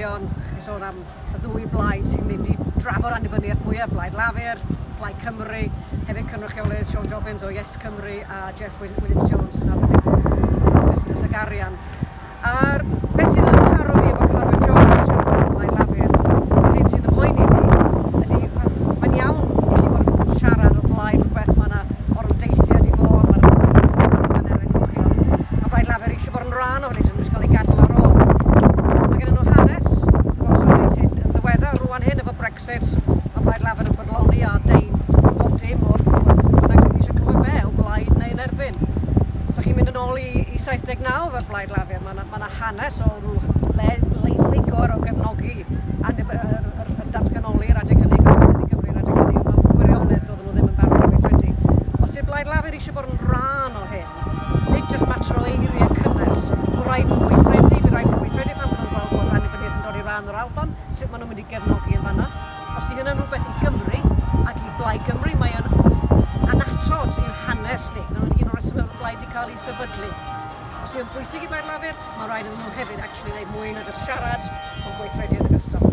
newyddion, chi sôn am y ddwy blaid sy'n mynd i drafod annibyniaeth mwyaf, Blaid Llafur, Blaid Cymru, hefyd cynrychiolydd Sean Jobbins o Yes Cymru a Jeff Williams-Jones yn arbenigol busnes ag arian. A'r beth sydd yn haro fi efo Carwyn George o Blaid Llafur, a'r hyn sy'n ymwneud i mi, ydy, mae'n iawn i chi fod yn siarad o blaid rhywbeth mae yna orymdeithiau di bod, mae'n erin cochion, a Blaid Llafur eisiau bod yn rhan o hynny, dyn nhw'n cael ei gadael ar ôl. Mae gen nhw hanes, wrth gwrs o'n wneud hyn yn ddiweddar, rwan hyn efo Brexit, mae Blaid Llafur yn bodloni a deud bob dim wrth bynnag sydd eisiau clywed be o blaid neu yn erbyn. So chi'n mynd yn ôl i 79 fel Blaid Llafur, mae yna hanes o ligor o gefnogi y datganoli'r adeg hynny, Gwasanaeth Gymru'r adeg hynny, mae'n gwirionedd doedden nhw ddim yn barod i weithredu. Os yw Blaid Llafur eisiau bod yn rhan o hyn, nid jyst mater o eiriau cynnes, mae'n rhaid nhw weithredu, pan maen nhw'n gweld bod annibyniaeth yn dod i ran o'r Alban, sut maen nhw'n mynd i gefnogi yn fanna. Os di hynny'n rhywbeth i Gymru ac i Blaid Gymru, mae yn anatod i'r hanes ni, dyna'n un o'r reswm o'r blaid i cael ei sefydlu. Os yw'n bwysig i Blaid Llafur, mae'n rhaid iddyn nhw hefyd actually wneud mwy na jyst siarad, ond gweithredu yn ogystal.